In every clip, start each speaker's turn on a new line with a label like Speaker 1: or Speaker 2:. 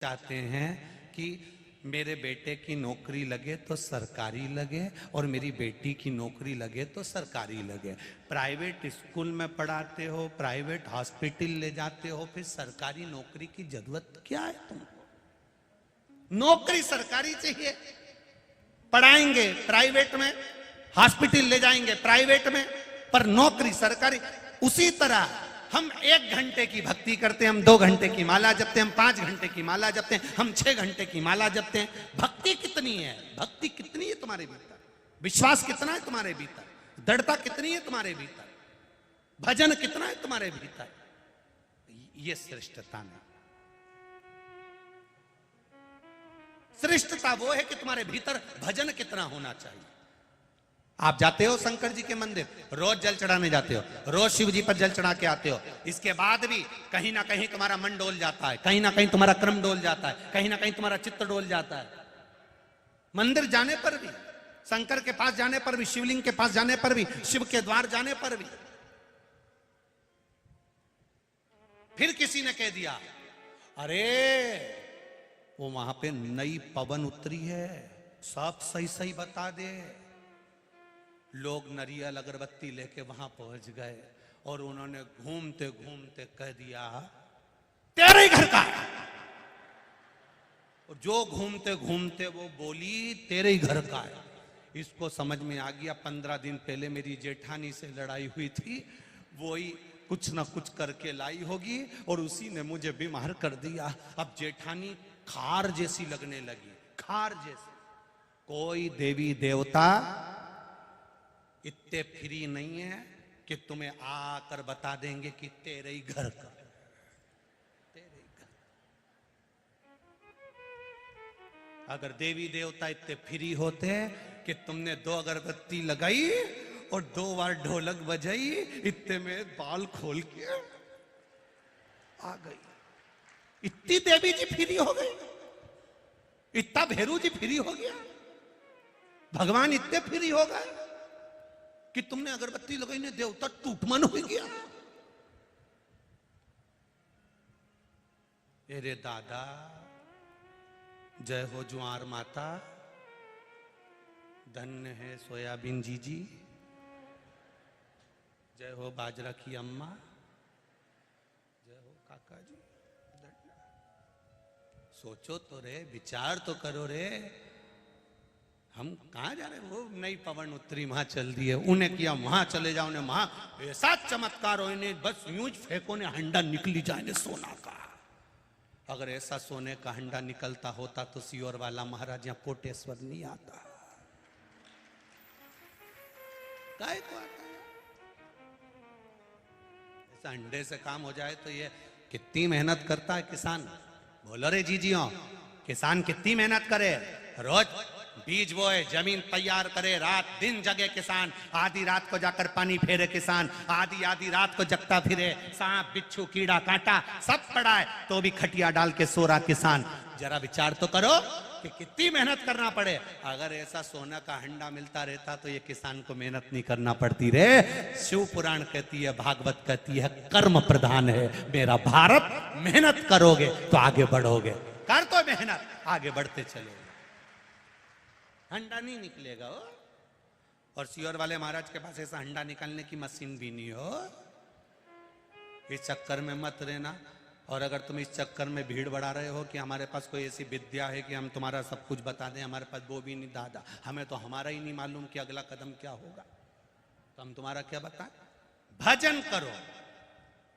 Speaker 1: चाहते हैं कि मेरे बेटे की नौकरी लगे तो सरकारी लगे और मेरी बेटी की नौकरी लगे तो सरकारी लगे। प्राइवेट स्कूल में पढ़ाते हो, प्राइवेट हॉस्पिटल ले जाते हो, फिर सरकारी नौकरी की जरूरत क्या है तुमको? नौकरी सरकारी चाहिए। पढ़ाएंगे प्राइवेट में, हॉस्पिटल ले जाएंगे प्राइवेट में, पर नौकरी सरकारी। उसी तरह हम 1 घंटे की भक्ति करते हैं, हम 2 घंटे की माला जपते हैं, हम 5 घंटे की माला जपते हैं, हम 6 घंटे की माला जपते हैं। भक्ति कितनी है? भक्ति कितनी है तुम्हारे भीतर? विश्वास कितना है तुम्हारे भीतर? दृढ़ता कितनी है तुम्हारे भीतर? भजन कितना है तुम्हारे भीतर? ये श्रेष्ठता नहीं। श्रेष्ठता वो है कि तुम्हारे भीतर भजन कितना होना चाहिए। आप जाते हो शंकर जी के मंदिर, रोज जल चढ़ाने जाते हो, रोज शिव जी पर जल चढ़ा के आते हो, इसके बाद भी कहीं ना कहीं तुम्हारा मन डोल जाता है, कहीं ना कहीं तुम्हारा क्रम डोल जाता है, कहीं ना कहीं तुम्हारा चित्त डोल जाता है। मंदिर जाने पर भी, शंकर के पास जाने पर भी, शिवलिंग के पास जाने पर भी, शिव के द्वार जाने पर भी। फिर किसी ने कह दिया, अरे वो वहां पे नई पवन उतरी है, सब सही सही बता दे। लोग नारियल अगरबत्ती लेके वहां पहुंच गए और उन्होंने घूमते घूमते कह दिया तेरे ही घर का है। और जो घूमते घूमते वो बोली तेरे ही घर का है। इसको समझ में आ गया 15 दिन पहले मेरी जेठानी से लड़ाई हुई थी, वही कुछ ना कुछ करके लाई होगी और उसी ने मुझे बीमार कर दिया। अब जेठानी खार जैसी लगने लगी, खार जैसी। कोई देवी देवता इतने फ्री नहीं है कि तुम्हें आकर बता देंगे कि तेरे ही घर का, तेरे ही घर। अगर देवी देवता इतने फ्री होते कि तुमने 2 अगरबत्ती लगाई और 2 बार ढोलक बजाई, इतने में बाल खोल के आ गई। इतनी देवी जी फ्री हो गई, इतना भेरू जी फ्री हो गया, भगवान इतने फ्री हो गए कि तुमने अगरबत्ती लगाई ने देवता टूटमन हो गया। अरे दादा, जय हो ज्वार माता, धन्य है सोयाबीन जी, जय हो बाजरा की अम्मा, जय हो काका जी। सोचो तो रे, विचार तो करो रे, हम कहां जा रहे हैं? वो नई पवन उत्तरी वहां चल दी है, उन्हें किया वहां चले जाओ, ने वहां ऐसा चमत्कार हो, इन्हें बस यूं फेंको ने हंडा निकली जाए सोना का। अगर ऐसा सोने का हंडा निकलता होता तो सियोर वाला महाराज यहां कोटेश्वर नहीं आता। काय को आता है? ऐसा हंडे से काम हो जाए तो ये कितनी मेहनत करता है किसान। बोलो रे जीजियों, किसान कितनी मेहनत करे, रोज बीज बोए, जमीन तैयार करे, रात दिन जगे किसान, आधी रात को जाकर पानी फेरे किसान, आधी रात को जगता फिरे, सांप बिच्छू कीड़ा कांटा सब पड़ा है तो भी खटिया डाल के सो रहा किसान। जरा विचार तो करो कि कितनी मेहनत करना पड़े। अगर ऐसा सोना का हंडा मिलता रहता तो ये किसान को मेहनत नहीं करना पड़ती रे। शिव पुराण कहती है, भागवत कहती है, कर्म प्रधान है मेरा भारत। मेहनत करोगे तो आगे बढ़ोगे, कर तो मेहनत, आगे बढ़ते चलोगे, हंडा नहीं निकलेगा हो। और सियोर वाले महाराज के पास ऐसा हंडा निकालने की मशीन भी नहीं हो। इस चक्कर में मत रहना। और अगर तुम इस चक्कर में भीड़ बढ़ा रहे हो कि हमारे पास कोई ऐसी विद्या है कि हम तुम्हारा सब कुछ बता दें, हमारे पास वो भी नहीं दादा, हमें तो हमारा ही नहीं मालूम कि अगला कदम क्या होगा, तो हम तुम्हारा क्या बताएं? भजन करो।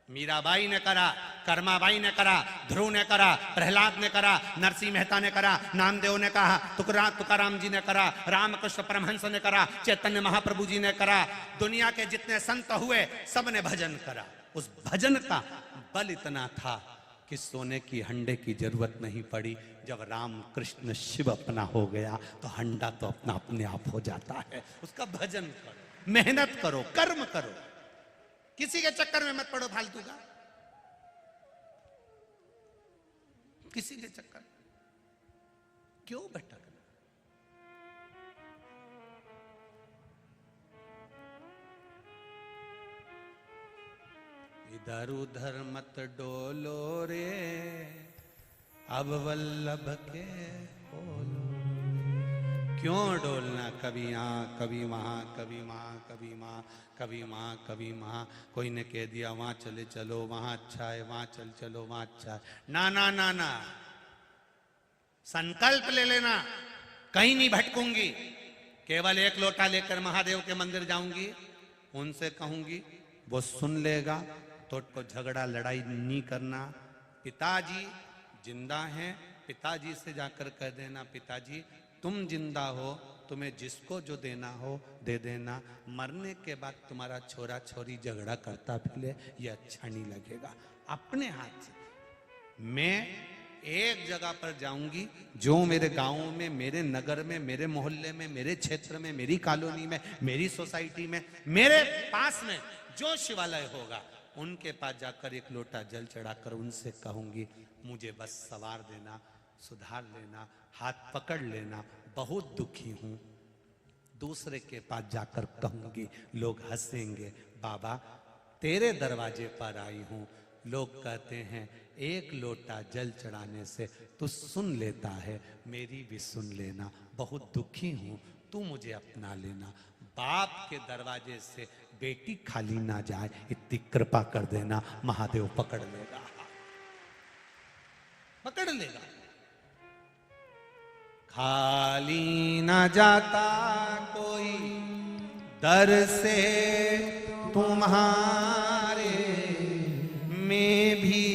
Speaker 1: मीराबाई ने करा, कर्माबाई ने करा, ध्रुव ने करा, प्रहलाद ने करा, नरसिंह मेहता ने करा, नामदेव ने कहा, तुकाराम जी ने करा, रामकृष्ण परमहंस ने करा, चैतन्य महाप्रभु जी ने करा, दुनिया के जितने संत हुए सब ने भजन करा। उस भजन का बल इतना था कि सोने की हंडे की जरूरत नहीं पड़ी। जब राम कृष्ण शिव अपना हो गया तो हंडा तो अपना अपने आप हो जाता है। उसका भजन करो, मेहनत करो, कर्म करो, किसी के चक्कर में मत पड़ो फालतू का, किसी के चक्कर क्यों भटकना। इधर उधर मत डोलो रे, अब वल्लभ के बोलो। क्यों डोलना कभी यहाँ कभी वहाँ, कभी वहाँ कभी वहाँ, कभी वहाँ कभी वहाँ। कोई ने कह दिया वहाँ चले चलो, वहाँ अच्छा है, वहाँ चल चलो, वहाँ अच्छा है। ना ना ना ना, संकल्प ले लेना, कहीं नहीं भटकूंगी। केवल एक लोटा लेकर महादेव के मंदिर जाऊंगी, उनसे कहूंगी, वो सुन लेगा तो झगड़ा लड़ाई नहीं करना। पिताजी जिंदा हैं, पिताजी से जाकर कह देना, पिताजी तुम जिंदा हो, तुम्हें जिसको जो देना हो दे देना। मरने के बाद तुम्हारा छोरा छोरी झगड़ा करता फिरे, ये अच्छा नहीं लगेगा। अपने हाथ से मैं एक जगह पर जाऊंगी, जो मेरे गांव में, मेरे नगर में, मेरे मोहल्ले में, मेरे क्षेत्र में, मेरी कॉलोनी में, मेरी सोसाइटी में, मेरे पास में जो शिवालय होगा, उनके पास जाकर एक लोटा जल चढ़ाकर उनसे कहूंगी, मुझे बस सवार देना, सुधार लेना, हाथ पकड़ लेना, बहुत दुखी हूं। दूसरे के पास जाकर कहूंगी, लोग हंसेंगे, बाबा तेरे दरवाजे पर आई हूं। लोग कहते हैं एक लोटा जल चढ़ाने से तू सुन लेता है, मेरी भी सुन लेना, बहुत दुखी हूं, तू मुझे अपना लेना। बाप के दरवाजे से बेटी खाली ना जाए, इतनी कृपा कर देना, महादेव पकड़ लेगा, पकड़ लेगा। खाली ना जाता कोई दर से तुम्हारे, मैं भी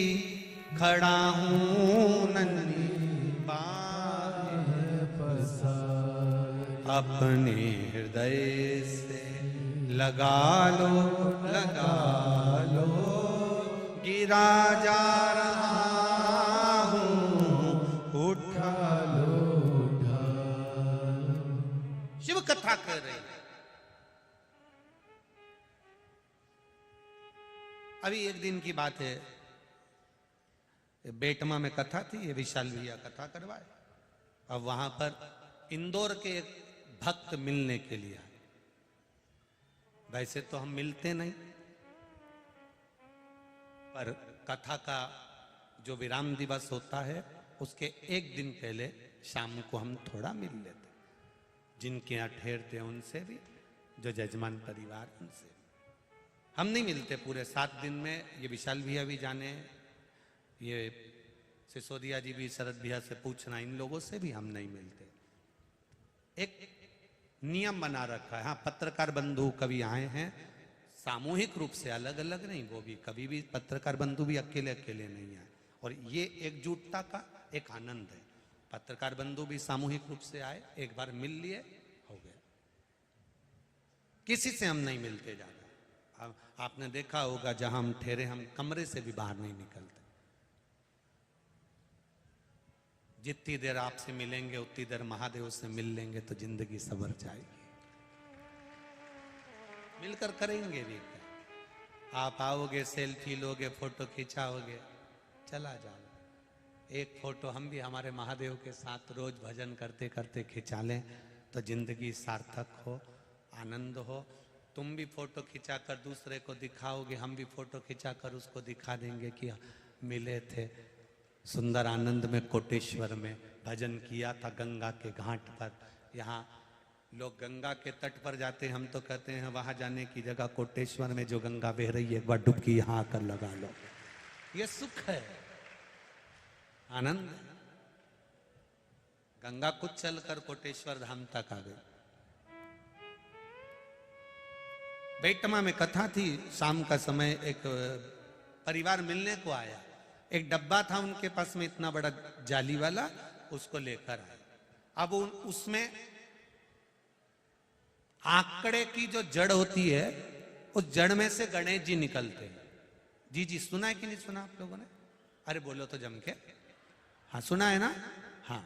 Speaker 1: खड़ा हूं नन्ही बाहें पसार। अपने हृदय से लगा लो, लगा लो, गिरा जा रहा हूं, उठा लो, उठा। शिव कथा कर रही है। अभी एक दिन की बात है, बेटमा में कथा थी, ये विशाल भैया कथा करवाए। अब वहां पर इंदौर के एक भक्त मिलने के लिए आए। वैसे तो हम मिलते नहीं, पर कथा का जो विराम दिवस होता है उसके एक दिन पहले शाम को हम थोड़ा मिल लेते, जिनके यहाँ ठहरते हैं उनसे भी, जो जजमान परिवार उनसे। हम नहीं मिलते पूरे 7 दिन में। ये विशाल भैया भी जाने, ये सिसोदिया जी भी, शरद भैया से पूछना, इन लोगों से भी हम नहीं मिलते। एक नियम बना रखा है। हाँ, पत्रकार बंधु कभी आए हैं, सामूहिक रूप से, अलग अलग नहीं। वो भी कभी भी पत्रकार बंधु भी अकेले अकेले नहीं आए, और ये एकजुटता का एक आनंद है। पत्रकार बंधु भी सामूहिक रूप से आए, एक बार मिल लिए, हो गया। किसी से हम नहीं मिलते ज्यादा। आपने देखा होगा जहां हम ठहरे, हम कमरे से भी बाहर नहीं निकलते। जितनी देर आपसे मिलेंगे उतनी देर महादेव से मिल लेंगे तो जिंदगी संवर जाएगी। मिलकर करेंगे भी क्या? आप आओगे, सेल्फी लोगे, फोटो खिंचाओगे, चला जाओ। एक फोटो हम भी हमारे महादेव के साथ रोज भजन करते करते खिंचा लें तो जिंदगी सार्थक हो, आनंद हो। तुम भी फोटो खिंचाकर दूसरे को दिखाओगे, हम भी फोटो खिंचाकर उसको दिखा देंगे कि मिले थे सुंदर आनंद में, कोटेश्वर में भजन किया था गंगा के घाट पर। यहाँ लोग गंगा के तट पर जाते हैं, हम तो कहते हैं वहां जाने की जगह कोटेश्वर में जो गंगा बह रही है, एक बार डुबकी यहाँ आकर लगा लो। ये सुख है, आनंद है। गंगा कुछ चलकर कोटेश्वर धाम तक आ गई। बेटमा में कथा थी, शाम का समय एक परिवार मिलने को आया। एक डब्बा था उनके पास में, इतना बड़ा जाली वाला, उसको लेकर आए। अब उसमें आंकड़े की जो जड़ होती है, उस जड़ में से गणेश जी निकलते हैं। जी जी, सुना है कि नहीं सुना आप लोगों ने? अरे बोलो तो जम के। हाँ सुना है ना? हाँ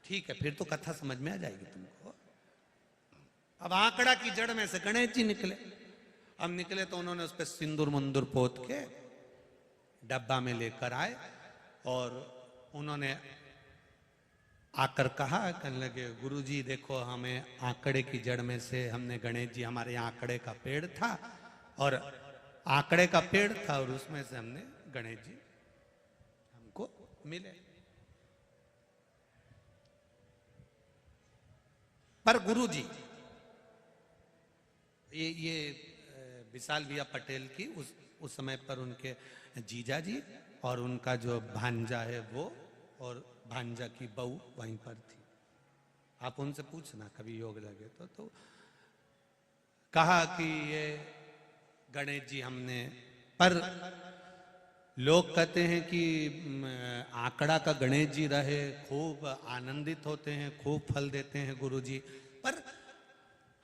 Speaker 1: ठीक है, फिर तो कथा समझ में आ जाएगी तुमको। अब आंकड़ा की जड़ में से गणेश जी निकले। अब निकले तो उन्होंने उस पर सिंदूर मंदूर पोत के डब्बा में लेकर आए, और उन्होंने आकर कहा, कहने लगे गुरुजी देखो, हमें आंकड़े की जड़ में से, हमने गणेश जी, हमारे यहाँ आंकड़े का पेड़ था, और आंकड़े का पेड़ था और उसमें से हमने गणेश जी हमको मिले। पर गुरुजी, ये विशाल भैया पटेल की उस समय पर उनके जीजा जी और उनका जो भांजा है वो और भांजा की बहू वहीं पर थी। आप उनसे पूछना कभी योग लगे तो कहा कि ये गणेश जी हमने, पर लोग कहते हैं कि आंकड़ा का गणेश जी रहे, खूब आनंदित होते हैं, खूब फल देते हैं गुरुजी, पर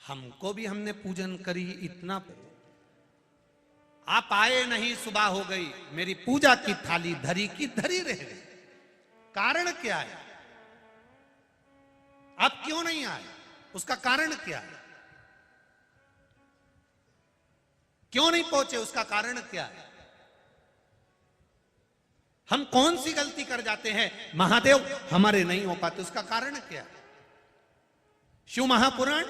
Speaker 1: हमको भी हमने पूजन करी इतना, आप आए नहीं, सुबह हो गई, मेरी पूजा की थाली धरी की धरी रह गई। कारण क्या है? आप क्यों नहीं आए? उसका कारण क्या है? क्यों नहीं पहुंचे? उसका कारण क्या है? हम कौन सी गलती कर जाते हैं महादेव हमारे नहीं हो पाते? उसका कारण क्या है? शिव महापुराण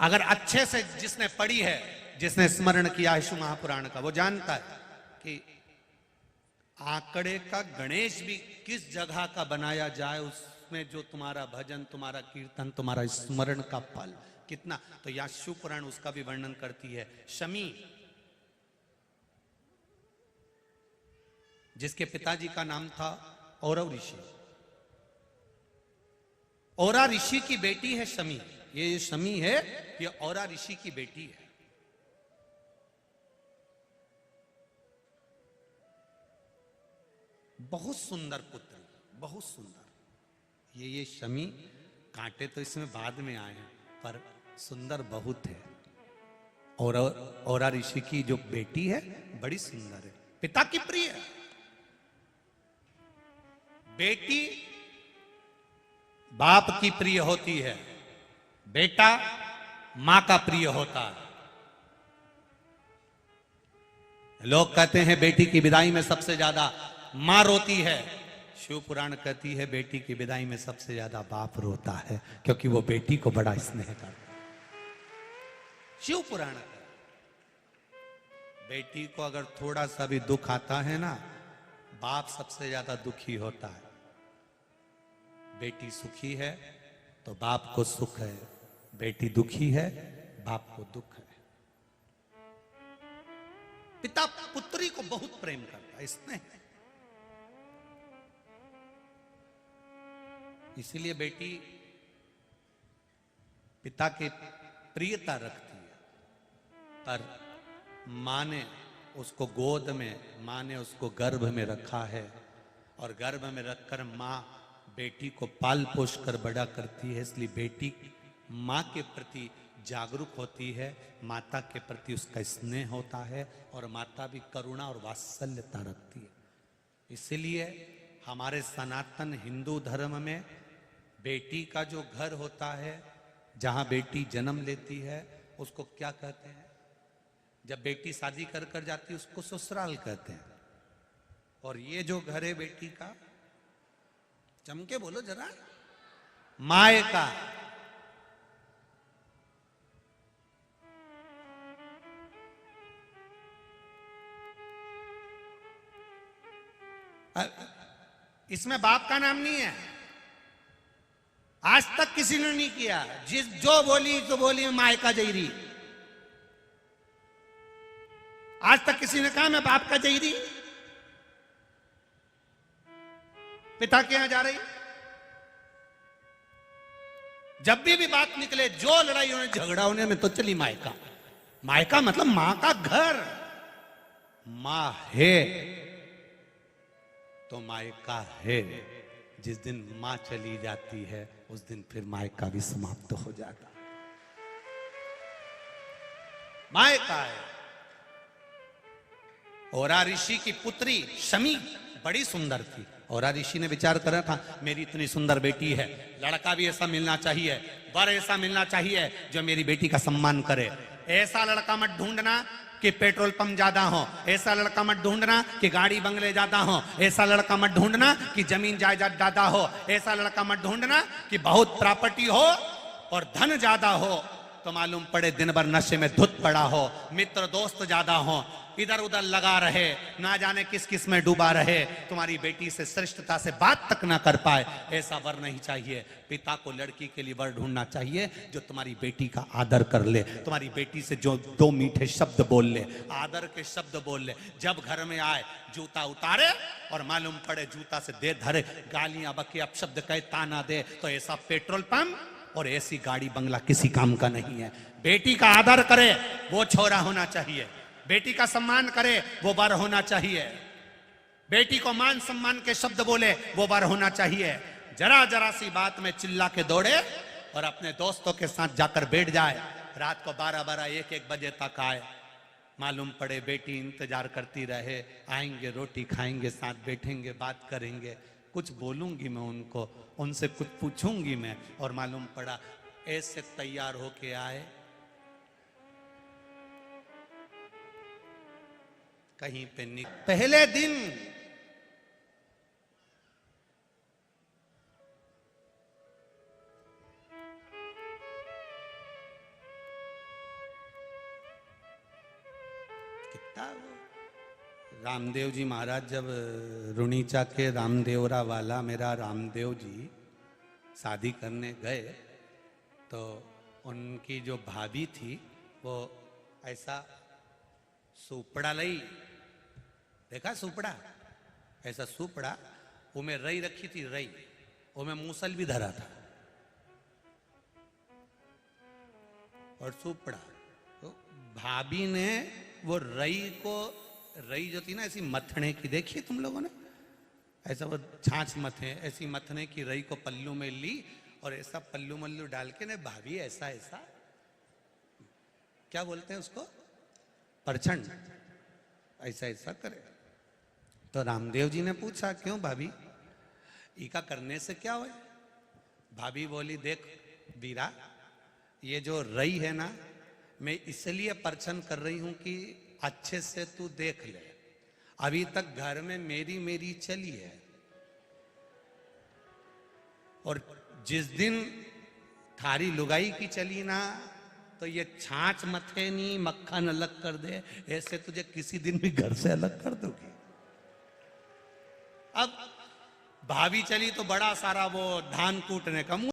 Speaker 1: अगर अच्छे से जिसने पढ़ी है, जिसने स्मरण किया है शिव महापुराण का, वो जानता है कि आंकड़े का गणेश भी किस जगह का बनाया जाए, उसमें जो तुम्हारा भजन, तुम्हारा कीर्तन, तुम्हारा स्मरण का फल कितना, तो यह शिव पुराण उसका भी वर्णन करती है। शमी, जिसके पिताजी का नाम था औरव ऋषि, औरा ऋषि की बेटी है शमी। ये शमी है, ये औरा ऋषि की बेटी है। बहुत सुंदर पुत्र, बहुत सुंदर। ये शमी, कांटे तो इसमें बाद में आए हैं, पर सुंदर बहुत है। और औरा ऋषि की जो बेटी है बड़ी सुंदर है, पिता की प्रिय है। बेटी बाप की प्रिय होती है, बेटा मां का प्रिय होता है। लोग कहते हैं बेटी की विदाई में सबसे ज्यादा मां रोती है। शिव पुराण कहती है बेटी की विदाई में सबसे ज्यादा बाप रोता है, क्योंकि वो बेटी को बड़ा स्नेह करता है। शिव पुराण, बेटी को अगर थोड़ा सा भी दुख आता है ना, बाप सबसे ज्यादा दुखी होता है। बेटी सुखी है तो बाप को सुख है, बेटी दुखी है बाप को दुख है। पिता पुत्री को बहुत प्रेम करता है, स्नेह। इसीलिए बेटी पिता की प्रियता रखती है, पर मां ने उसको गोद में, मां ने उसको गर्भ में रखा है, और गर्भ में रखकर मां बेटी को पाल पोष कर बड़ा करती है। इसलिए बेटी मां के प्रति जागरूक होती है, माता के प्रति उसका स्नेह होता है, और माता भी करुणा और वात्सल्यता रखती है। इसलिए हमारे सनातन हिंदू धर्म में बेटी का जो घर होता है, जहां बेटी जन्म लेती है, उसको क्या कहते हैं? जब बेटी शादी कर कर जाती है उसको ससुराल कहते हैं। और ये जो घर है बेटी का, चमके बोलो जरा, मायका। इसमें बाप का नाम नहीं है, आज तक किसी ने नहीं किया। जो बोली तो बोली मायका जयरी, आज तक किसी ने कहा मैं बाप का जयरी? पिता के यहां जा रही, जब भी बात निकले, जो लड़ाई होने झगड़ा होने में, तो चली मायका। मायका मतलब मां का घर। मां है तो मायका है। जिस दिन मां चली जाती है उस दिन फिर मायका भी समाप्त हो जाता। मायका है। औरा ऋषि की पुत्री शमी बड़ी सुंदर थी। औरा ऋषि ने विचार करा था, मेरी इतनी सुंदर बेटी है, लड़का भी ऐसा मिलना चाहिए, वर ऐसा मिलना चाहिए जो मेरी बेटी का सम्मान करे। ऐसा लड़का मत ढूंढना कि पेट्रोल पंप ज्यादा हो, ऐसा लड़का मत ढूंढना कि गाड़ी बंगले ज्यादा हो, ऐसा लड़का मत ढूंढना कि जमीन जायदाद ज्यादा हो, ऐसा लड़का मत ढूंढना कि बहुत प्रॉपर्टी हो और धन ज्यादा हो। तो मालूम पड़े दिन भर नशे में धुत पड़ा हो, मित्र दोस्त ज्यादा हो, इधर उधर लगा रहे, ना जाने किस किस में डूबा रहे, तुम्हारी बेटी से श्रेष्ठता से बात तक ना कर पाए। ऐसा वर नहीं चाहिए। पिता को लड़की के लिए वर ढूंढना चाहिए जो तुम्हारी बेटी का आदर कर ले, तुम्हारी बेटी से जो दो मीठे शब्द बोल ले, आदर के शब्द बोल ले। जब घर में आए जूता उतारे और मालूम पड़े जूता से दे धरे, गालियां बके अपशब्द कहे, ताना दे, तो ऐसा पेट्रोल पंप और ऐसी गाड़ी बंगला किसी काम का नहीं है। बेटी का आदर करे वो छोरा होना चाहिए, बेटी का सम्मान करे वो वर होना चाहिए, बेटी को मान सम्मान के शब्द बोले वो वर होना चाहिए। जरा जरा सी बात में चिल्ला के दौड़े और अपने दोस्तों के साथ जाकर बैठ जाए, रात को 12-12 1-1 बजे तक आए, मालूम पड़े बेटी इंतजार करती रहे, आएंगे रोटी खाएंगे, साथ बैठेंगे, बात करेंगे, कुछ बोलूंगी मैं उनको, उनसे कुछ पूछूंगी मैं, और मालूम पड़ा ऐसे तैयार होके आए, कहीं पे पहले दिन कितना रामदेव जी महाराज जब रुणीचा के रामदेवरा वाला मेरा रामदेव जी शादी करने गए तो उनकी जो भाभी थी वो ऐसा सुपड़ा लई, देखा सुपड़ा, ऐसा सुपड़ा वो में रई रखी थी, रई वो में मूसल भी धरा था और सुपड़ा, तो भाभी ने वो रई को, रई जो थी ना ऐसी मथने की, देखिए तुम लोगों ने ऐसा वो छाछ मथे, ऐसी मथने की रई को पल्लू में ली और ऐसा पल्लू मल्लू डाल के ने भाभी ऐसा ऐसा, क्या बोलते हैं उसको, परछन, ऐसा ऐसा करे। तो रामदेव जी ने पूछा क्यों भाभी, इका करने से क्या हुआ? भाभी बोली देख वीरा, ये जो रई है ना, मैं इसलिए परछन कर रही हूं कि अच्छे से तू देख ले, अभी तक घर में मेरी मेरी चली है, और जिस दिन थारी लुगाई की चली ना, तो ये छाछ मथे नहीं, मक्खन अलग कर दे, ऐसे तुझे किसी दिन भी घर से अलग कर दूंगी। अब भाभी चली तो बड़ा सारा वो धान कूटने का